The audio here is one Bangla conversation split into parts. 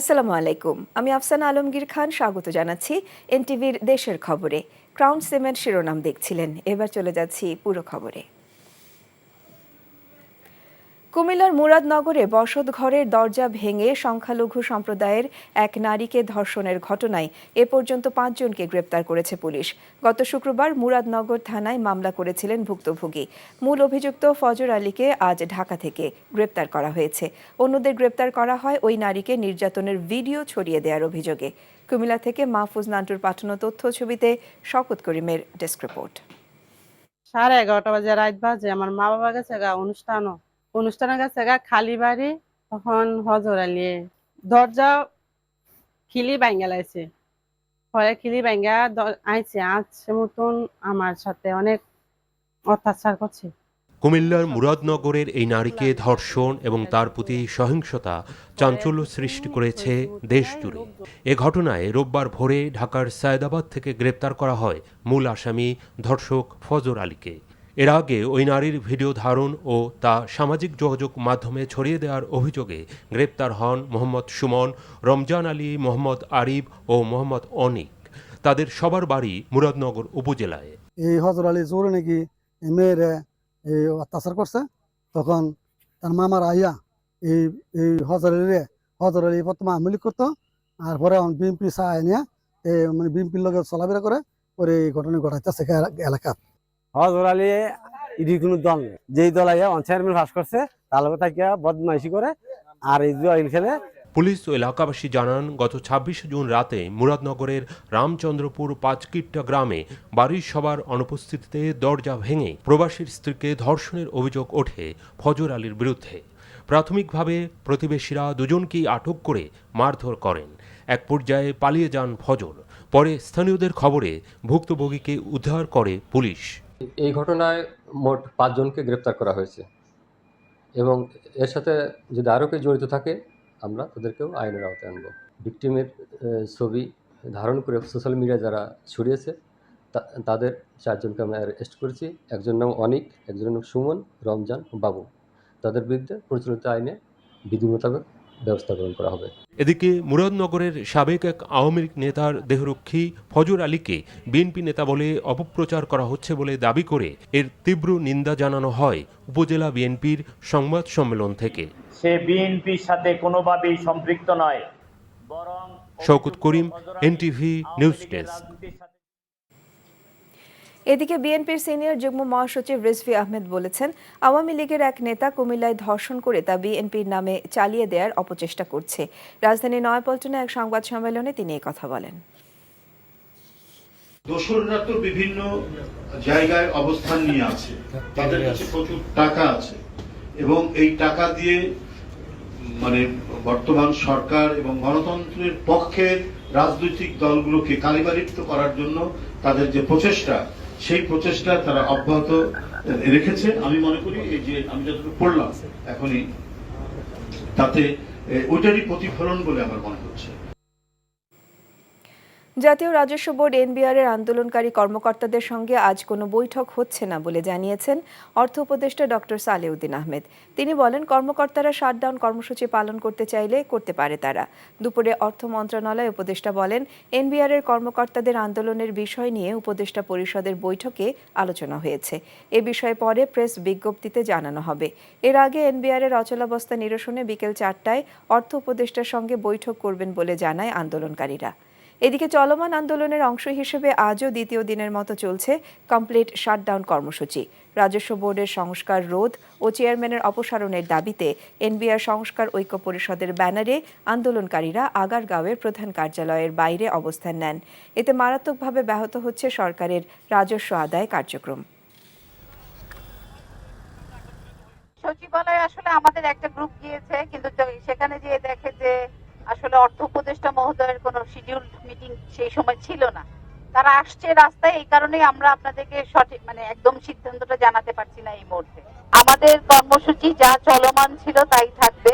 আসসালামু আলাইকুম। আমি আফসানা আলমগীর খান স্বাগত জানাচ্ছি এনটিভির দেশের খবরে। ক্রাউন সিমেন্ট শিরোনাম দেখছিলেন, এবার চলে যাচ্ছি পুরো খবরে। কুমিল্লার মুরাদনগরে বসত ঘরের দরজা ভেঙে সংখ্যালঘু সম্প্রদায়ের এক নারীকে ধর্ষণের ঘটনায় এ পর্যন্ত 5 জনকে গ্রেপ্তার করেছে পুলিশ। গত শুক্রবার মুরাদনগর থানায় মামলা করেছিলেন ভুক্তভোগী। মূল অভিযুক্ত ফজর আলীকে আজ ঢাকা থেকে গ্রেপ্তার করা হয়েছে। অন্যদের গ্রেপ্তার করা হয় ওই নারীকে নির্যাতনের ভিডিও ছড়িয়ে দেওয়ার অভিযোগে। কুমিল্লা থেকে মাহফুজ নান্টুর পাঠানো তথ্য ছবিতে শওকত করিমের ডেস্ক রিপোর্ট। 11:30 বাজে রাত বাজে আমার মা বাবা গেছে অনুষ্ঠানে গেছে খালি বাড়ি। তখন হজর আলী দরজা খিলি ভাঙ্গা লাইছে, পরে খিলি ভাঙ্গা আইছে মতন আমার সাথে অনেক অত্যাচার করছে। কুমিল্লার মুরাদনগরের এই নারীকে ধর্ষণ এবং তার প্রতি সহিংসতা চাঞ্চল্য সৃষ্টি করেছে দেশ জুড়ে। এ ঘটনায় রোববার ভোরে ঢাকার সায়েদাবাদ থেকে গ্রেপ্তার করা হয় মূল আসামি ধর্ষক ফজর আলীকে। এর আগে ওই নারীর ভিডিও ধারণ ও তা সামাজিক যোগাযোগ মাধ্যমে ছড়িয়ে দেওয়ার অভিযোগে গ্রেপ্তার হন মোহাম্মদ সুমন, রমজান আলী, মোহাম্মদ আরিফ ও মোহাম্মদ অনিক। তাদের সবার বাড়ি মুরাদনগর উপজেলায়। এই হজর আলী জোরে নাকি মেয়ের এই অত্যাচার করছে, তখন তার মামার আইয়া এই এই হজর আলী প্রথমে আমলি করতো, আর পরে বিএনপি চায় নিয়ে মানে বিএনপির লগে চলাফেরা করে পরে এই ঘটনা ঘটাইতেছে এলাকাত। হজর আলী ইডি কোনো দল নেই, যেই দল আইয়া চেয়ারম্যান পাস করছে তার লগে তাকে বদমাইশি করে আর এই জুয়াইল খেলে। পুলিশ ও এলাকাবাসী জানান, গত 26 জুন রাতে মুরাদনগরের রামচন্দ্রপুর 5 কিট্টা গ্রামে বাড়ির সবার অনুপস্থিতিতে দরজা ভেঙে প্রবাসীর স্ত্রীকে ধর্ষণের অভিযোগ ওঠে ফজর আলীর বিরুদ্ধে। প্রাথমিকভাবে প্রতিবেশীরা দুজনকেই আটক করে মারধর করেন। এক পর্যায়ে পালিয়ে যান ফজর। পরে স্থানীয়দের খবরে ভুক্তভোগীকে উদ্ধার করে পুলিশ। এই ঘটনায় মোট 5 জনকে গ্রেপ্তার করা হয়েছে এবং এর সাথে যদি আরও কেউ জড়িত থাকে আমরা তাদেরকেও আইনের আওতায় আনব। ভিকটিমের ছবি ধারণ করে সোশ্যাল মিডিয়ায় যারা ছড়িয়েছে তাদের 4 জনকে আমরা অ্যারেস্ট করেছি। একজন নাম অনিক, একজনের নাম সুমন, রমজান, বাবু। তাদের বিরুদ্ধে প্রচলিত আইনে বিধি মোতাবেক ব্যবস্থা গ্রহণ করা হবে। এদিকে মুরাদনগরের সাবেক এক আওয়ামী লীগ নেতার দেহরক্ষী ফজর আলীকে বিএনপি নেতা বলে অপপ্রচার করা হচ্ছে বলে দাবি করে এর তীব্র নিন্দা জানানো হয় উপজেলা বিএনপির সংবাদ সম্মেলন থেকে। সে বিএনপির সাথে কোনোভাবেই সম্পৃক্ত নয়, বরং শওকত করিম, এনটিভি নিউজ ডেস্ক। এদিকে বিএনপির সিনিয়র যুগ্ম মহাসচিব রিজভী আহমেদ বলেছেন, আওয়ামী লীগের এক নেতা কুমিল্লায় ধর্ষণ করে তা বিএনপির নামে চালিয়ে দেওয়ার অপচেষ্টা করছে। রাজধানীর নয়াপল্টনে এক সংবাদ সম্মেলনে তিনি এই কথা বলেন। দোসররা তো বিভিন্ন জায়গায় অবস্থান নিয়ে আছে, তাদের কাছে প্রচুর টাকা আছে এবং এই টাকা দিয়ে মানে বর্তমান সরকার এবং গণতন্ত্রের পক্ষের রাজনৈতিক দলগুলোকে কালিমালিপ্ত করার জন্য তাদের যে প্রচেষ্টা, সেই প্রচেষ্টা তারা অব্যাহত রেখেছে। আমি মনে করি এই যে আমি যতটুকু পড়লাম এখনই, তাতে ওইটারই প্রতিফলন বলে আমার মনে হচ্ছে। জাতীয় রাজস্ব বোর্ড এনবিআর এর আন্দোলনকারী কর্মকর্তাদের সঙ্গে আজ কোনো বৈঠক হচ্ছে না বলে জানিয়েছেন অর্থ উপদেষ্টা ডক্টর সালেউদ্দিন আহমেদ। তিনি বলেন, কর্মকর্তারা শাটডাউন কর্মসূচি পালন করতে চাইলে করতে পারে তারা। দুপুরে অর্থ মন্ত্রণালয় উপদেষ্টা বলেন, এনবিআর এর কর্মকর্তাদের আন্দোলনের বিষয় নিয়ে উপদেষ্টা পরিষদের বৈঠকে আলোচনা হয়েছে। এ বিষয়ে পরে প্রেস বিজ্ঞপ্তিতে জানানো হবে। এর আগে এনবিআর এর অচলাবস্থা নিরসনে বিকেল 4টায় অর্থ উপদেষ্টার সঙ্গে বৈঠক করবেন বলে জানায় আন্দোলনকারীরা। এদিকে চলমান আন্দোলনের অংশ হিসেবে আজও দ্বিতীয় দিনের মতো চলছে কমপ্লিট শাটডাউন কর্মসূচি। রাজস্ব বোর্ডের সংস্কার রোধ ও চেয়ারম্যানের অপসারণের দাবিতে এনবিআর সংস্কার ঐক্য পরিষদের ব্যানারে আন্দোলনকারীরা আগারগাঁওয়ের প্রধান কার্যালয়ের বাইরে অবস্থান নেন। এতে মারাত্মকভাবে ব্যাহত হচ্ছে সরকারের রাজস্ব আদায় কার্যক্রম। সচিবালয়ে আসলে আমাদের একটা গ্রুপ গিয়েছে, কিন্তু সেখানে গিয়ে দেখে যে আসলে অর্থ উপদেষ্টা মহোদয়ের কোনো শিডিউল মিটিং সেই সময় ছিল না। তারা আসছে রাস্তায়, এই কারণেই আমরা আপনাদেরকে সঠিক একদম সিদ্ধান্তটা জানাতে পারছি না এই মুহূর্তে। আমাদের কর্মসূচি যা চলমান ছিল তাই থাকবে।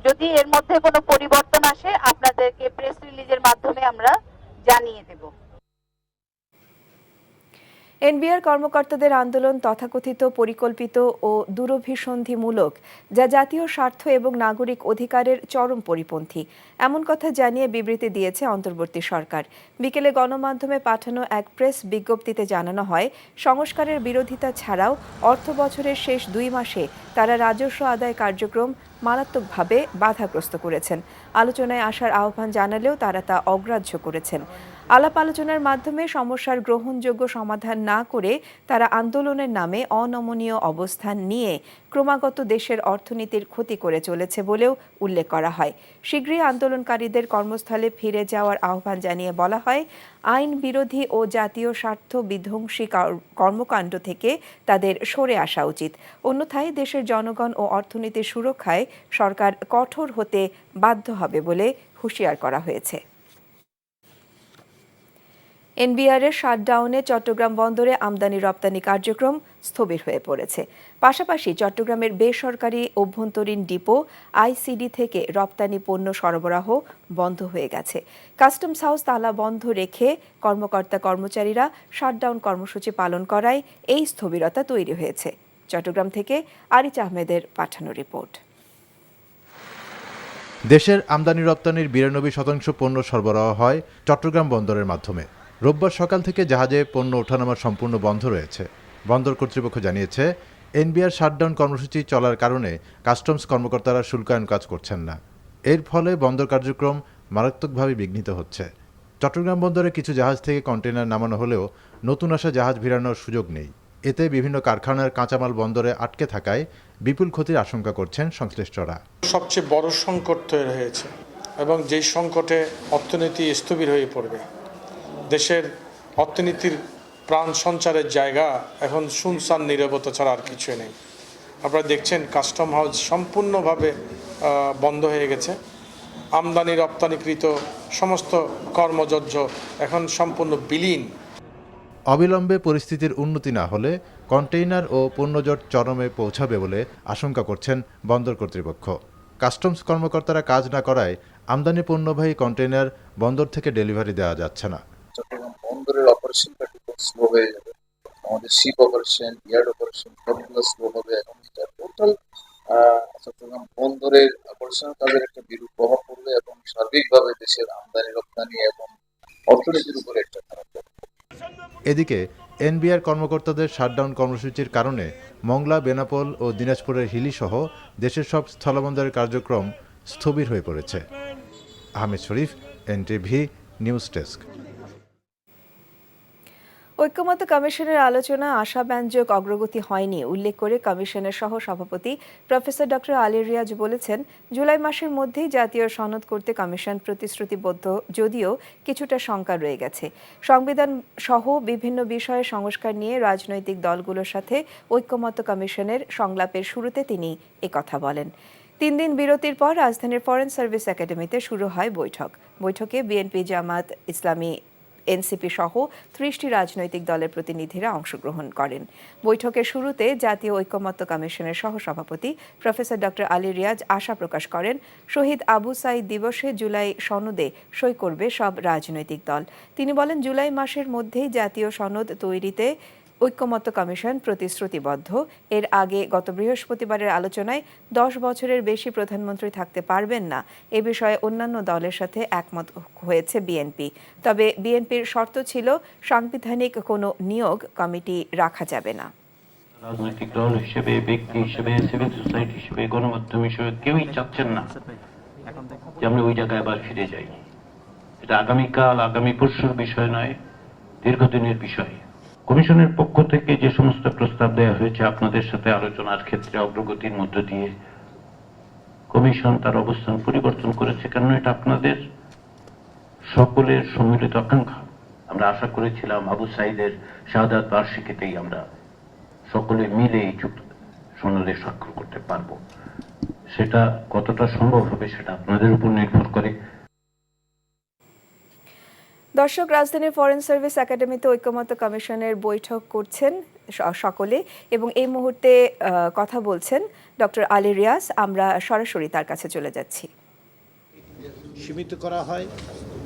যদি এর মধ্যে কোনো পরিবর্তন আসে আপনাদেরকে প্রেস রিলিজের মাধ্যমে আমরা জানিয়ে দেব। এনবিআর কর্মকর্তাদের আন্দোলন তথাকথিত পরিকল্পিত ও দূরভিসন্ধিমূলক, যা জাতীয় স্বার্থ এবং নাগরিক অধিকারের চরম পরিপন্থী, এমন কথা জানিয়ে বিবৃতি দিয়েছে অন্তর্বর্তী সরকার। বিকেলে গণমাধ্যমে পাঠানো এক প্রেস বিজ্ঞপ্তিতে জানানো হয়, সংস্কারের বিরোধিতা ছাড়াও অর্থবছরের শেষ 2 মাসে তারা রাজস্ব আদায় কার্যক্রম মারাত্মকভাবে বাধাগ্রস্ত করেছেন। আলোচনায় আসার আহ্বান জানালেও তারা তা অগ্রাহ্য করেছেন। আলাপ আলোচনার মাধ্যমে সমস্যার গ্রহণযোগ্য সমাধান না করে তারা আন্দোলনের নামে অনমনীয় অবস্থান নিয়ে ক্রমাগত দেশের অর্থনীতির ক্ষতি করে চলেছে বলেও উল্লেখ করা হয়। শীঘ্রই আন্দোলনকারীদের কর্মস্থলে ফিরে যাওয়ার আহ্বান জানিয়ে বলা হয়, আইন বিরোধী ও জাতীয় স্বার্থ বিধ্বংসী কর্মকাণ্ড থেকে তাদের সরে আসা উচিত। অন্যথায় দেশের জনগণ ও অর্থনীতির সুরক্ষায় সরকার কঠোর হতে বাধ্য হবে বলে হুঁশিয়ার করা হয়েছে। এনবিআরের শাটডাউনে চট্টগ্রাম বন্দরে আমদানি রপ্তানি কার্যক্রম স্থবির হয়ে পড়েছে। পাশাপাশি চট্টগ্রামের বেসরকারি অভ্যন্তরীণ ডিপো আইসিডি থেকে রপ্তানি পণ্য সরবরাহ বন্ধ হয়ে গেছে। কাস্টমস হাউস তালা বন্ধ রেখে কর্মকর্তা কর্মচারীরা শাটডাউন কর্মসূচি পালন করায় এই স্থবিরতা তৈরি হয়েছে। চট্টগ্রাম থেকে আরিচ আহমেদের পাঠানো রিপোর্ট। দেশের আমদানি রপ্তানির 92% পণ্য সরবরাহ হয় চট্টগ্রাম বন্দরের মাধ্যমে। রোববার সকাল থেকে জাহাজে পণ্য ওঠানামা সম্পূর্ণ বন্ধ রয়েছে। বন্দর কর্তৃপক্ষ জানিয়েছে, এনবিআর শাটডাউন কর্মসূচি চলার কারণে কাস্টমস কর্মকর্তারা শুল্কায়ন কাজ করছেন না। এর ফলে বন্দর কার্যক্রম মারাত্মকভাবে বিঘ্নিত হচ্ছে। চট্টগ্রাম বন্দরে কিছু জাহাজ থেকে কন্টেইনার নামানো হলেও নতুন আসা জাহাজ ভিড়ানোর সুযোগ নেই। এতে বিভিন্ন কারখানার কাঁচামাল বন্দরে আটকে থাকায় বিপুল ক্ষতির আশঙ্কা করছেন সংশ্লিষ্টরা। সবচেয়ে বড় সংকট তৈরি হয়েছে এবং যেই সংকটে অর্থনীতি স্থবির হয়ে পড়বে। দেশের অর্থনীতির প্রাণ সঞ্চারের জায়গা এখন শুনশান নীরবতা ছাড়া আর কিছুই নেই। আপনারা দেখছেন কাস্টম হাউস সম্পূর্ণভাবে বন্ধ হয়ে গেছে। আমদানি রপ্তানিকৃত সমস্ত কর্মযজ্ঞ এখন সম্পূর্ণ বিলীন। অবিলম্বে পরিস্থিতির উন্নতি না হলে কন্টেইনার ও পণ্যজট চরমে পৌঁছাবে বলে আশঙ্কা করছেন বন্দর কর্তৃপক্ষ। কাস্টমস কর্মকর্তারা কাজ না করায় আমদানি পণ্যবাহী কন্টেইনার বন্দর থেকে ডেলিভারি দেওয়া যাচ্ছে না। চট্টগ্রাম বন্দরের অপারেশনটা খুব স্লো হয়ে যাবে। আমাদের শিপ অপারেশন, ইয়ার্ড অপারেশন সবগুলো স্লো হবে। এখন টোটাল চট্টগ্রাম বন্দরের অপারেশনাল কাজের একটা বিরূপ প্রভাব পড়বে এবং সার্বিকভাবে দেশের আমদানি রপ্তানি এবং অর্থনীতির উপরে একটা খারাপ প্রভাব। এদিকে এনবিআর কর্মকর্তাদের শাটডাউন কর্মসূচির কারণে মংলা, বেনাপোল ও দিনাজপুরের হিলি সহ দেশের সব স্থলবন্দরের কার্যক্রম স্থবির হয়ে পড়েছে। আহমেদ শরীফ, এনটিভি নিউজ ডেস্ক। ঐক্যমত্য কমিশনের আলোচনা আশাব্যঞ্জক অগ্রগতি হয়নি উল্লেখ করে কমিশনের সহ সভাপতি প্রফেসর ডক্টর আলী রিয়াজ বলেছেন, জুলাই মাসের মধ্যেই জাতীয় সনদ করতে কমিশন প্রতিশ্রুতিবদ্ধ, যদিও কিছুটা শঙ্কা রয়ে গেছে। সংবিধান সহ বিভিন্ন বিষয়ে সংস্কার নিয়ে রাজনৈতিক দলগুলোর সাথে ঐক্যমত্য কমিশনের সংলাপের শুরুতে তিনি একথা বলেন। 3 দিন বিরতির পর রাজধানীর ফরেন সার্ভিস একাডেমিতে শুরু হয় বৈঠকে বিএনপি, জামাত ইসলামী, এনসিপি সহ 30টি রাজনৈতিক দলের প্রতিনিধিরা অংশগ্রহণ করেন। বৈঠকের শুরুতে জাতীয় ঐক্যমত্য কমিশনের সহসভাপতি প্রফেসর ডক্টর আলী রিয়াজ আশা প্রকাশ করেন, শহীদ আবু সাঈদ দিবসে জুলাই সনদে সই করবে সব রাজনৈতিক দল। তিনি বলেন, জুলাই মাসের মধ্যেই জাতীয় সনদ তৈরিতে ঐক্যমত্য কমিশন প্রতিশ্রুতিবদ্ধ। এর আগে গত বৃহস্পতিবারের আলোচনায় 10 বছরের বেশি প্রধানমন্ত্রী থাকতে পারবেন না, এ বিষয়ে অন্যান্য দলের সাথে একমত হয়েছে বিএনপি। তবে বিএনপির শর্ত ছিল, সাংবিধানিক কোনো নিয়োগ কমিটি রাখা যাবে না। রাজনৈতিক দল হিসেবে, ব্যক্তি হিসেবে, সিভিল সোসাইটি হিসেবে, গণমাধ্যম হিসেবে কেউই চাচ্ছেন না যে আমরা ওই জায়গায় আবার ফিরে যাই। এটা আগামীকাল, আগামী পরশুর বিষয় নয়, দীর্ঘদিনের বিষয়। কমিশনের পক্ষ থেকে যে সমস্ত প্রস্তাব দেওয়া হয়েছে আপনাদের সাথে আলোচনার ক্ষেত্রে অগ্রগতির মধ্য দিয়ে কমিশন তার অবস্থান পরিবর্তন করেছে, কারণ এটা আপনাদের সকলের সম্মিলিত আকাঙ্ক্ষা। আমরা আশা করেছিলাম আবু সাঈদের শাহাদাত বার্ষিকীতেই আমরা সকলে মিলে এই সনদে স্বাক্ষর করতে পারবো। সেটা কতটা সম্ভব হবে সেটা আপনাদের উপর নির্ভর করে। দর্শক, রাজধানীর ফরেন সার্ভিস একাডেমিতে ঐক্যমত্য কমিশনের বৈঠক করছেন সকলে এবং এই মুহূর্তে কথা বলছেন ডক্টর আলী রিয়াজ। আমরা সরাসরি তার কাছে চলে যাচ্ছি। সীমিত করা হয়,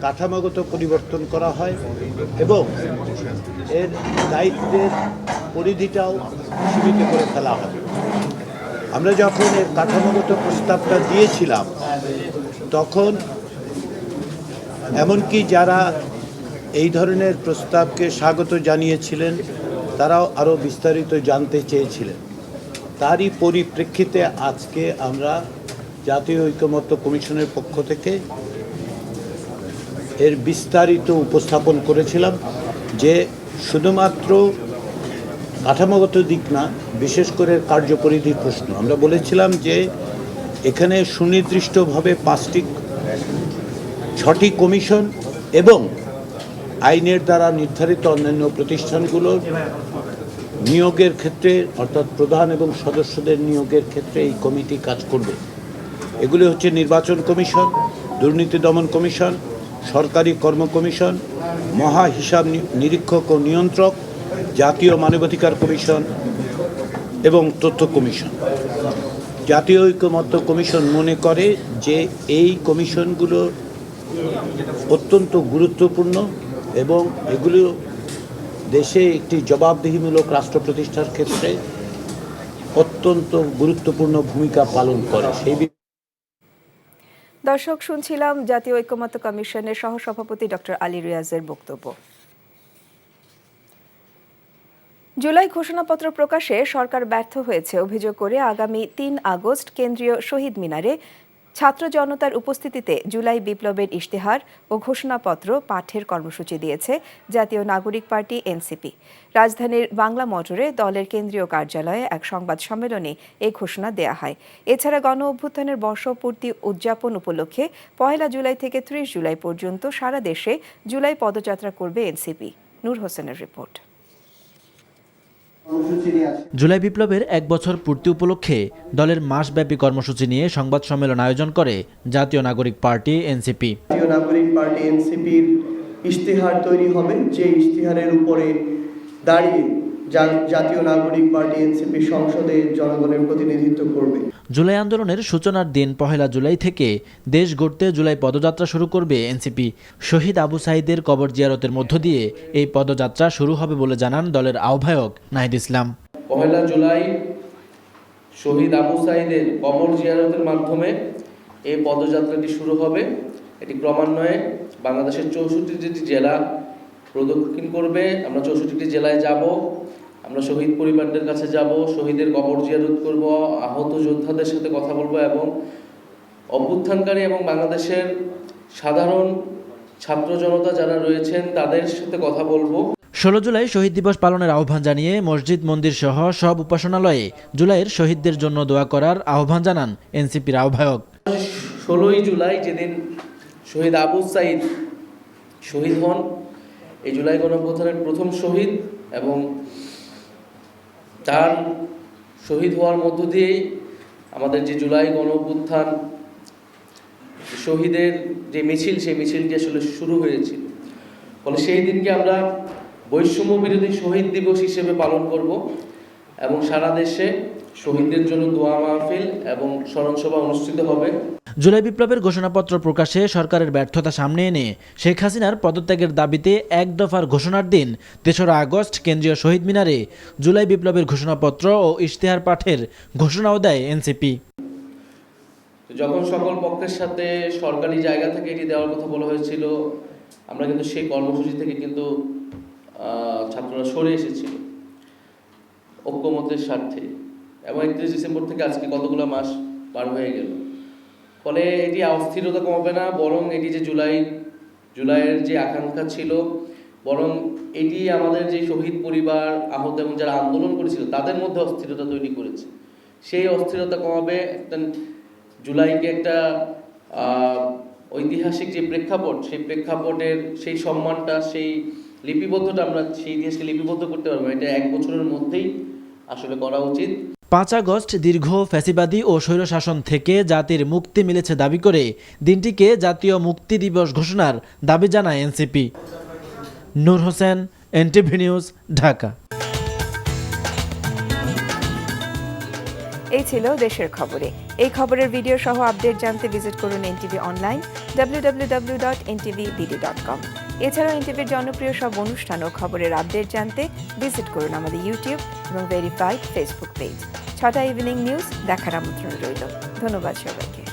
কাঠামোগত পরিবর্তন করা হয় এবং এর দায়িত্বের পরিধিটাও সীমিত করে ফেলা হয়। আমরা যখন এর কাঠামোগত প্রস্তাবটা দিয়েছিলাম তখন এমনকি যারা এই ধরনের প্রস্তাবকে স্বাগত জানিয়েছিলেন তারাও আরও বিস্তারিত জানতে চেয়েছিলেন। তারই পরিপ্রেক্ষিতে আজকে আমরা জাতীয় ঐকমত্য কমিশনের পক্ষ থেকে এর বিস্তারিত উপস্থাপন করেছিলাম যে শুধুমাত্র কাঠামোগত দিক না, বিশেষ করে কার্যপরিধির প্রশ্ন। আমরা বলেছিলাম যে এখানে সুনির্দিষ্টভাবে 6টি কমিশন এবং আইনের দ্বারা নির্ধারিত অন্যান্য প্রতিষ্ঠানগুলোর নিয়োগের ক্ষেত্রে অর্থাৎ প্রধান এবং সদস্যদের নিয়োগের ক্ষেত্রে এই কমিটি কাজ করবে। এগুলি হচ্ছে নির্বাচন কমিশন, দুর্নীতি দমন কমিশন, সরকারি কর্ম কমিশন, মহা হিসাব নিরীক্ষক ও নিয়ন্ত্রক, জাতীয় মানবাধিকার কমিশন এবং তথ্য কমিশন। জাতীয় ঐকমত্য কমিশন মনে করে যে এই কমিশনগুলো অত্যন্ত গুরুত্বপূর্ণ এবং এগুলো দেশে একটি জবাবদিহিমূলক রাষ্ট্র প্রতিষ্ঠার ক্ষেত্রে অত্যন্ত গুরুত্বপূর্ণ ভূমিকা পালন করে। সেই দর্শক, শুনছিলাম জাতীয় ঐকমত্য কমিশনের সহসভাপতি ডক্টর আলী রিয়াজের বক্তব্য। জুলাই ঘোষণাপত্র প্রকাশে সরকার ব্যর্থ হয়েছে অভিযোগ করে আগামী 3 আগস্ট কেন্দ্রীয় শহীদ মিনারে ছাত্র জনতার উপস্থিতিতে জুলাই বিপ্লবের ইশতেহার ও ঘোষণাপত্র পাঠের কর্মসূচি দিয়েছে জাতীয় নাগরিক পার্টি এনসিপি। রাজধানীর বাংলা মোটরে দলের কেন্দ্রীয় কার্যালয়ে এক সংবাদ সম্মেলনে এই ঘোষণা দেয়া হয়। এছাড়া গণ অভ্যুত্থানের বর্ষপূর্তি উদযাপন উপলক্ষে 1 জুলাই থেকে 30 জুলাই পর্যন্ত সারা দেশে জুলাই পদযাত্রা করবে এনসিপি। নূর হোসেনের রিপোর্ট। জুলাই বিপ্লবের 1 বছর পূর্তি উপলক্ষে দলের মাসব্যাপী কর্মসূচি নিয়ে সংবাদ সম্মেলন আয়োজন করে জাতীয় নাগরিক পার্টি এনসিপি। জাতীয় নাগরিক পার্টি এনসিপির ইশতেহার তৈরি হবে, যে ইশতেহারের উপরে দাঁড়িয়ে জাতীয় নাগরিক পার্টি এনসিপি সংসদে জনগণের প্রতিনিধিত্ব করবে। জুলাই আন্দোলনের সূচনার দিন 1 জুলাই থেকে দেশ গড়তে জুলাই পদযাত্রা শুরু করবে এনসিপি। শহীদ আবু সাঈদের কবর জিয়ারতের মধ্য দিয়ে এই পদযাত্রা শুরু হবে বলে জানান দলের আহ্বায়ক নাহিদ ইসলাম। 1 জুলাই শহীদ আবু সাঈদের কবর জিয়ারতের মাধ্যমে এই পদযাত্রাটি শুরু হবে। এটি ক্রমান্বয়ে বাংলাদেশের 64টি জেলা প্রদক্ষিণ করবে। আমরা 64টি জেলায় যাব, আমরা শহীদ পরিবারদের কাছে যাব, শহীদের কবর জিয়ারত করব, আহত যোদ্ধাদের সাথে কথা বলবো এবং অভ্যুত্থানকারী এবং বাংলাদেশের সাধারণ ছাত্র জনতা যারা রয়েছেন তাদের সাথে কথা বলবো। 16 জুলাই শহীদ দিবস পালনের আহ্বান জানিয়ে মসজিদ মন্দির সহ সব উপাসনালয়ে জুলাইয়ের শহীদদের জন্য দোয়া করার আহ্বান জানান এনসিপির আহ্বায়ক। 16 জুলাই যেদিন শহীদ আবু সাঈদ শহীদ হন, এই জুলাই গণঅভ্যুত্থানের প্রথম শহীদ, এবং তার শহীদ হওয়ার মধ্য দিয়েই আমাদের যে জুলাই গণঅভ্যুত্থান শহীদের যে মিছিল, সেই মিছিলটি আসলে শুরু হয়েছিল। ফলে সেই দিনকে আমরা বৈষম্য বিরোধী শহীদ দিবস হিসেবে পালন করব এবং সারা দেশে শহীদদের জন্য দোয়া মাহফিল এবং স্মরণ সভা অনুষ্ঠিত হবে। জুলাই বিপ্লবের ঘোষণাপত্র প্রকাশে সরকারের ব্যর্থতা সামনে এনে শেখ হাসিনার পদত্যাগের দাবিতে 1 দফার ঘোষণার দিন 3 আগস্ট কেন্দ্রীয় শহীদ মিনারে জুলাই বিপ্লবের ঘোষণাপত্র ও ইশতেহার পাঠের ঘোষণাও দেয় এনসিপি। যখন সকল পক্ষের সাথে সরকারি জায়গা থেকে এটি দেওয়ার কথা বলা হয়েছিল, আমরা কিন্তু সেই কর্মসূচি থেকে কিন্তু ছাত্ররা সরে এসেছিল ঐক্যমতের স্বার্থে, এবং 31 ডিসেম্বর থেকে আজকে কতগুলো মাস পার হয়ে গেল। ফলে এটি অস্থিরতা কমবে না, বরং এটি যে জুলাইয়ের যে আকাঙ্ক্ষা ছিল, বরং এটি আমাদের যে শহীদ পরিবার, আহত এবং যারা আন্দোলন করেছিল তাদের মধ্যে অস্থিরতা তৈরি করেছে। সেই অস্থিরতা কমাবে, একটা জুলাইকে একটা ঐতিহাসিক যে প্রেক্ষাপট, সেই প্রেক্ষাপটের সেই সম্মানটা, সেই লিপিবদ্ধটা আমরা সেই ইতিহাসকে লিপিবদ্ধ করতে পারবো। এটা 1 বছরের মধ্যেই আসলে করা উচিত। 5 আগস্ট দীর্ঘ ফ্যাসিবাদী ও স্বৈরশাসন থেকে জাতির মুক্তি মিলেছে দাবি করে দিনটিকে জাতীয় মুক্তি দিবস ঘোষণার দাবি জানায় এনসিপি। নূর হোসেন, এনটিভি নিউজ, ঢাকা। এই ছিল দেশের খবরে। এই খবরের ভিডিও সহ আপডেট জানতে ভিজিট করুন এনটিভি অনলাইন। www.ntvbd.com। এছাড়াও এনটিভির জনপ্রিয় সব অনুষ্ঠান ও খবরের আপডেট জানতে ভিজিট করুন আমাদের ইউটিউব এবং ভেরিফাইড ফেসবুক পেজ। 6টা ইভিনিং নিউজ দেখার আমন্ত্রণ রইল। ধন্যবাদ সবাইকে।